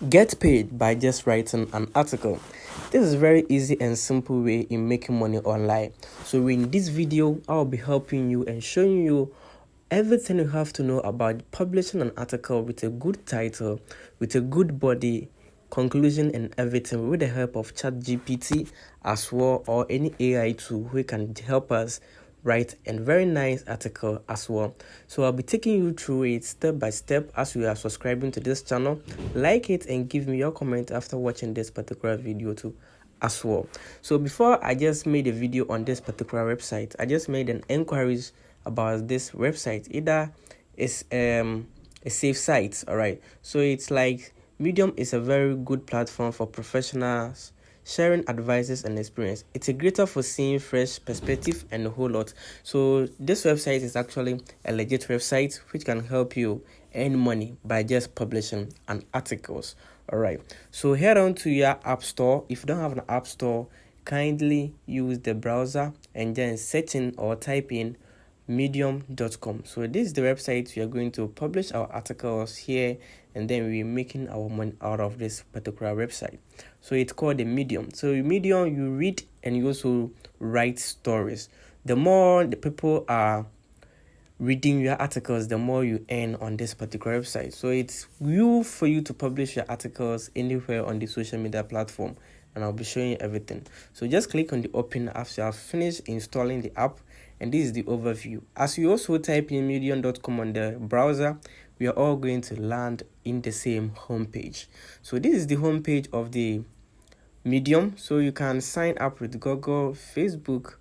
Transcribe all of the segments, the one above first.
Get paid by just writing an article. This is a very easy and simple way in making money online. So in this video, I'll be helping you and showing you everything you have to know about publishing an article with a good title, with a good body, conclusion and everything with the help of ChatGPT as well, or any AI tool who can help us write a very nice article as well. So I'll be taking you through it step by step. As you are subscribing to this channel, like it and give me your comment after watching this particular video too as well. So before I just made a video on this particular website, I just made an inquiries about this website. Either it's a safe site, all right. So it's like Medium is a very good platform for professionals sharing advices and experience. It's a greater for seeing fresh perspective and a whole lot. So this website is actually a legit website which can help you earn money by just publishing an articles. All right, so head on to your app store. If you don't have an app store, kindly use the browser and then search in or type in medium.com. So this is the website we are going to publish our articles here, and then we're making our money out of this particular website. So it's called the Medium. So Medium, you read and you also write stories. The more the people are reading your articles, the more you earn on this particular website. So it's you for you to publish your articles anywhere on the social media platform, and I'll be showing you everything. So just click on the open after you have finished installing the app, and this is the overview. As you also type in medium.com on the browser, we are all going to land in the same homepage. So this is the homepage of the Medium. So you can sign up with Google, Facebook,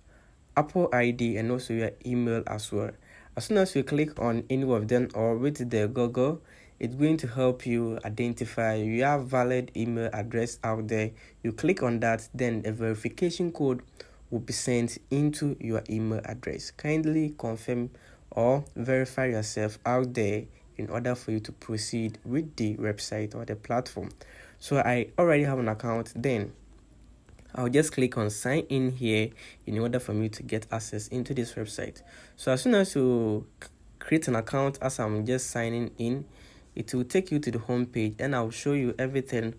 Apple ID, and also your email as well. As soon as you click on any of them or with the Google, it's going to help you identify you have valid email address out there. You click on that, then a verification code will be sent into your email address. Kindly confirm or verify yourself out there in order for you to proceed with the website or the platform. So I already have an account, then I'll just click on sign in here in order for me to get access into this website. So as soon as you create an account, as I'm just signing in, it will take you to the home page and I'll show you everything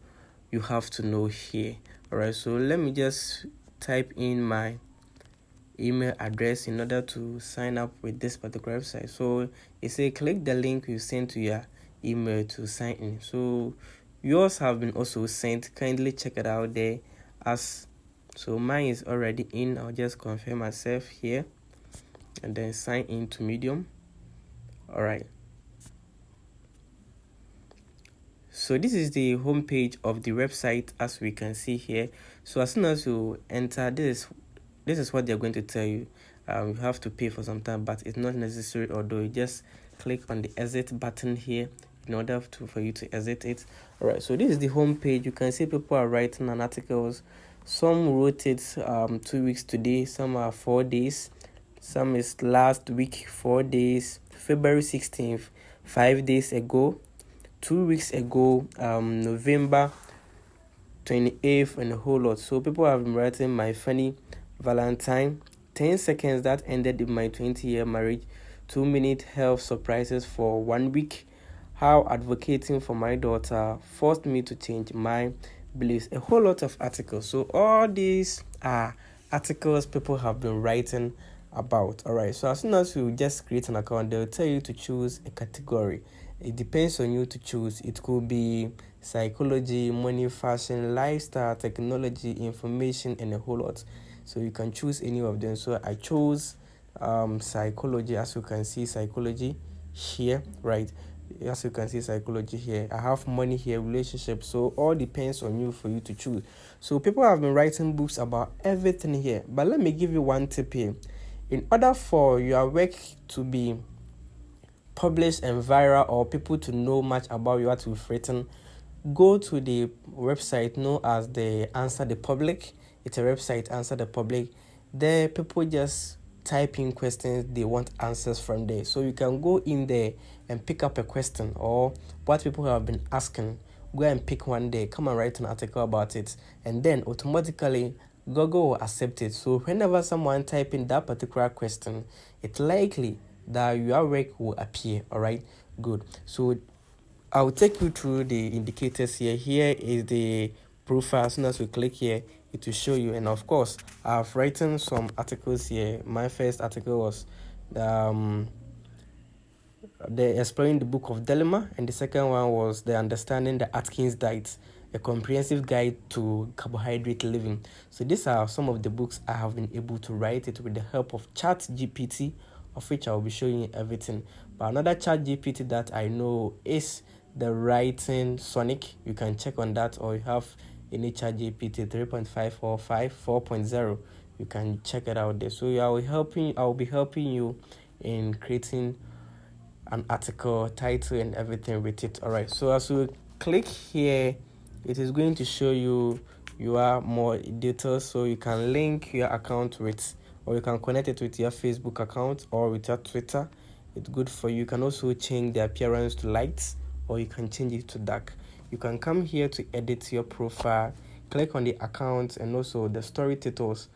you have to know here. All right, so let me just type in my email address in order to sign up with this particular website. So it says click the link you sent to your email to sign in. So yours have been also sent. Kindly check it out there. So mine is already in. I'll just confirm myself here and then sign in to Medium. All right, so this is the home page of the website, as we can see here. So as soon as you enter, this is what they're going to tell you. You have to pay for some time, but it's not necessary, although you just click on the exit button here in order for you to exit it. All right, so this is the home page. You can see people are writing an articles. Some wrote it 2 weeks today, some are 4 days, some is last week 4 days, February 16th 5 days ago, 2 weeks ago, November 28th, and a whole lot. So people have been writing my funny Valentine, 10 seconds that ended in my 20-year marriage, 2-minute health surprises for 1 week, how advocating for my daughter forced me to change my beliefs, a whole lot of articles. So all these are articles people have been writing about. All right, so as soon as you just create an account, they'll tell you to choose a category. It depends on you to choose. It could be psychology, money, fashion, lifestyle, technology, information, and a whole lot. So you can choose any of them. So I chose psychology. As you can see, psychology here, right? As you can see, psychology here. I have money here, relationship. So all depends on you for you to choose. So people have been writing books about everything here, but let me give you one tip here. In order for your work to be published and viral, or people to know much about what you've written, go to the website known as the Answer the Public. It's a website, Answer the Public. There people just type in questions they want answers from there. So you can go in there and pick up a question or what people have been asking. Go and pick one day, come and write an article about it, and then automatically Google will accept it. So whenever someone type in that particular question, it's likely that your work will appear. All right, good. So I'll take you through the indicators here. Here is the profile. As soon as we click here, it will show you. And of course, I've written some articles here. My first article was the Exploring the Book of Dilemma, and the second one was the Understanding the Atkins Diet, a comprehensive guide to carbohydrate living. So these are some of the books I have been able to write it with the help of ChatGPT, of which I will be showing you everything. But another ChatGPT that I know is the Writing Sonic. You can check on that, or you have any ChatGPT 3.5 or 4.0. You can check it out there. So I will be helping you in creating an article, title, and everything with it. All right, so as we click here, it is going to show you more details, so you can link your account with, or you can connect it with your Facebook account or with your Twitter. It's good for you. You can also change the appearance to light, or you can change it to dark. You can come here to edit your profile, click on the account and also the story titles,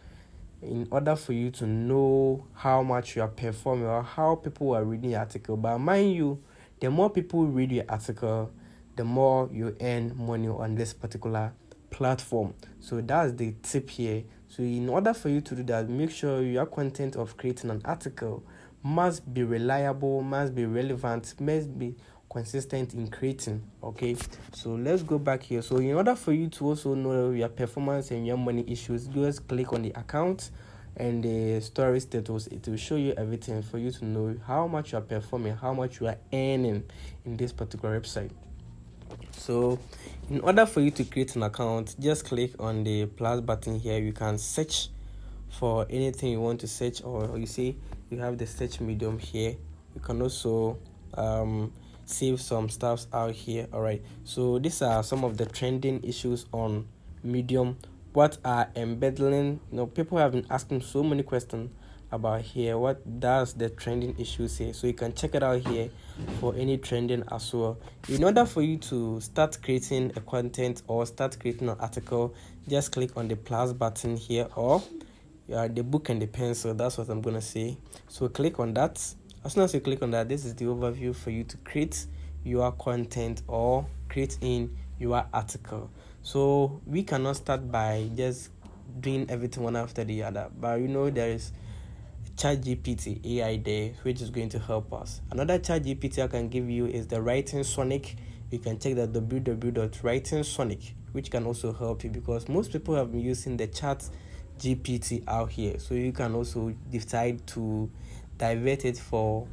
in order for you to know how much you are performing or how people are reading your article. But mind you, the more people read your article, the more you earn money on this particular platform. So that's the tip here. So in order for you to do that, make sure your content of creating an article must be reliable, must be relevant, must be consistent in creating. Okay, so let's go back here. So in order for you to also know your performance and your money issues, just click on the account and the story status. It will show you everything for you to know how much you are performing, how much you are earning in this particular website. So in order for you to create an account, just click on the plus button here. You can search for anything you want to search, or you see you have the search medium here. You can also save some stuffs out here. All right, so these are some of the trending issues on Medium. What are embeddling? People have been asking so many questions about here. What does the trending issues here? So you can check it out here for any trending as well. In order for you to start creating a content or start creating an article, just click on the plus button here, or the book and the pencil. That's what I'm gonna say. So click on that. As soon as you click on that, this is the overview for you to create your content or create in your article. So we cannot start by just doing everything one after the other, but there is ChatGPT AI there, which is going to help us. Another ChatGPT I can give you is the Writing Sonic. You can check that www.writingsonic, which can also help you, because most people have been using the ChatGPT out here. So you can also decide to divert it for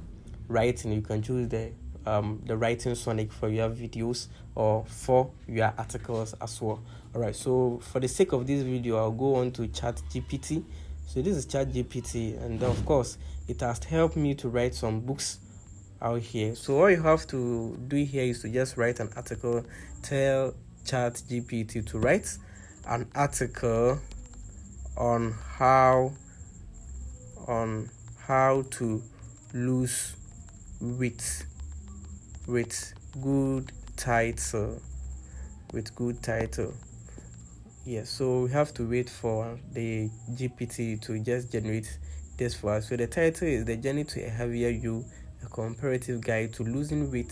writing. You can choose the Writing Sonic for your videos or for your articles as well. All right, so for the sake of this video, I'll go on to ChatGPT. So this is ChatGPT, and of course it has helped me to write some books out here. So all you have to do here is to just write an article. Tell ChatGPT to write an article on how to lose weight with good title. Yes, so we have to wait for the GPT to just generate this for us. So the title is The Journey to a Heavier You, a comparative guide to losing weight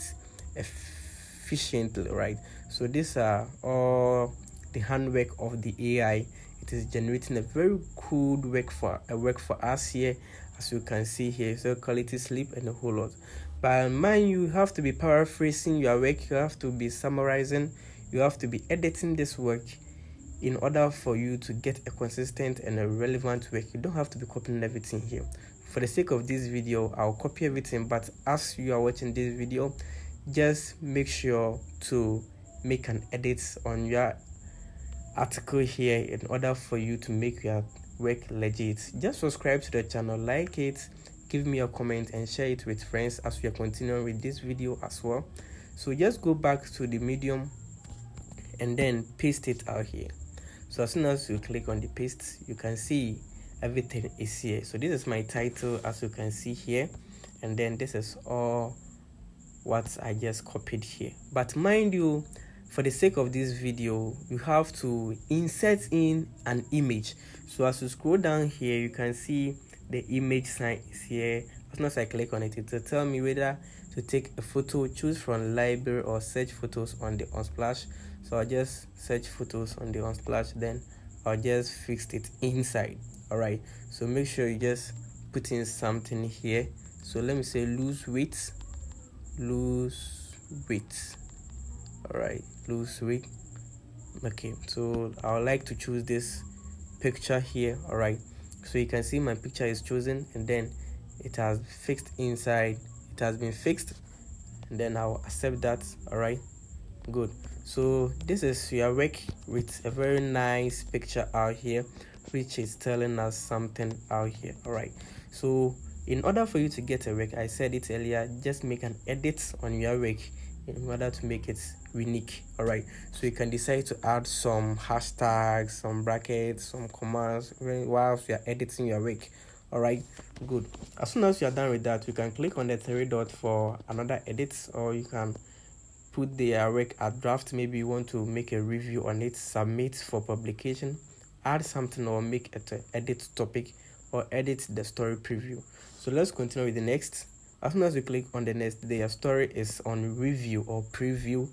efficiently, right? So these are all the handwork of the AI. It is generating a very good work for us here, as you can see here. So quality sleep and a whole lot. But mind you have to be paraphrasing your work, you have to be summarizing, you have to be editing this work in order for you to get a consistent and a relevant work. You don't have to be copying everything here. For the sake of this video, I'll copy everything, but as you are watching this video, just make sure to make an edit on your article here in order for you to make your work legit. Just subscribe to the channel, like it, give me a comment and share it with friends as we are continuing with this video as well. So just go back to the Medium and then paste it out here. So as soon as you click on the paste, you can see everything is here. So this is my title, as you can see here, and then this is all what I just copied here. But mind you, for the sake of this video, you have to insert in an image. So as you scroll down here, you can see the image sign is here. as soon as I click on it, it will tell me whether to take a photo. Choose from library or search photos on the Unsplash. So I'll just search photos on the Unsplash, then I'll just fix it inside. All right, so make sure you just put in something here. So let me say lose weight. All right, lose weight. Okay, so I would like to choose this picture here. All right, so you can see my picture is chosen, and then it has fixed inside. It has been fixed, and then I'll accept that. All right, good. So this is your work with a very nice picture out here, which is telling us something out here. All right, so in order for you to get a work, I said it earlier, just make an edit on your work in order to make it unique. All right, so you can decide to add some hashtags, some brackets, some commas whilst you are editing your work. All right, good. As soon as you are done with that, you can click on the three dot for another edit, or you can put the work at draft. Maybe you want to make a review on it, submit for publication, add something, or make it edit topic, or edit the story preview. So let's continue with the next. As soon as you click on the next, their story is on review or preview.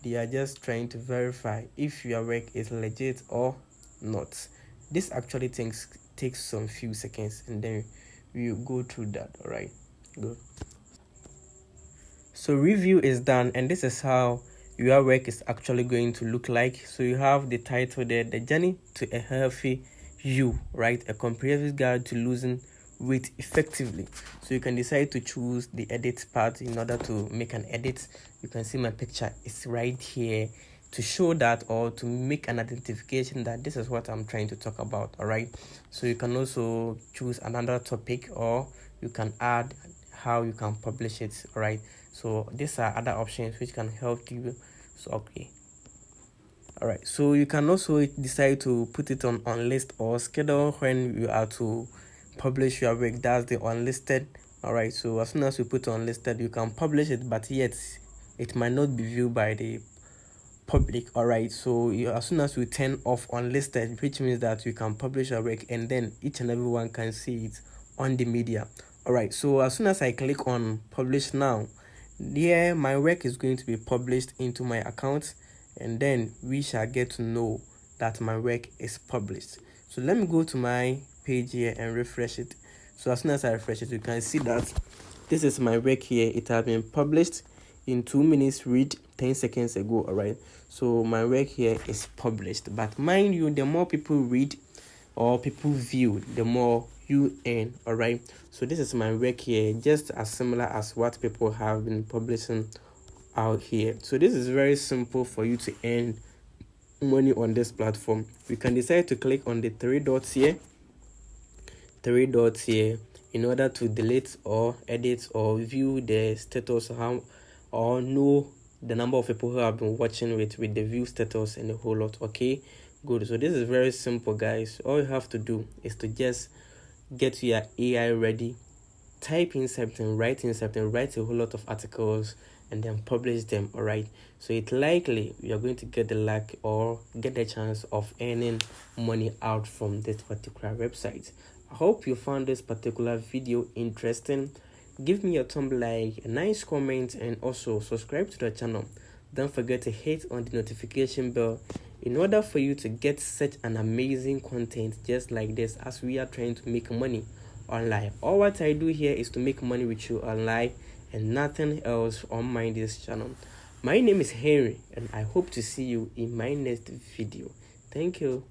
They are just trying to verify if your work is legit or not. This actually takes some few seconds, and then you go through that. All right, good. So review is done, and this is how your work is actually going to look like. So you have the title there, The Journey to a Healthy You, right? A comprehensive guide to losing weight effectively. So you can decide to choose the edit part in order to make an edit. You can see my picture is right here to show that, or to make an identification that this is what I'm trying to talk about. All right, so you can also choose another topic, or you can add how you can publish it. All right, so these are other options which can help you. So okay, all right, so you can also decide to put it on list or schedule when you are to publish your work. That's the unlisted. All right, so as soon as you put unlisted, you can publish it, but yet it might not be viewed by the public. All right, so as soon as you turn off unlisted, which means that you can publish your work, and then each and everyone can see it on the media. All right, so as soon as I click on publish now, there my work is going to be published into my account, and then we shall get to know that my work is published. So let me go to my page here and refresh it. So as soon as I refresh it, you can see that this is my work here. It has been published in 2 minutes read 10 seconds ago. All right, so my work here is published, but mind you, the more people read or people view, the more you earn. All right, so this is my work here, just as similar as what people have been publishing out here. So this is very simple for you to earn money on this platform. You can decide to click on the three dots here in order to delete or edit or view the status, or know the number of people who have been watching with the view status and a whole lot. Okay, good. So this is very simple, guys. All you have to do is to just get your AI ready, type in something, write a whole lot of articles, and then publish them. All right, so it's likely you're going to get the luck or get the chance of earning money out from this particular website. I hope you found this particular video interesting. Give me a thumb like, a nice comment, and also subscribe to the channel. Don't forget to hit on the notification bell in order for you to get such an amazing content just like this, as we are trying to make money online. All what I do here is to make money with you online, and nothing else on this channel. My name is Henry, and I hope to see you in my next video. Thank you.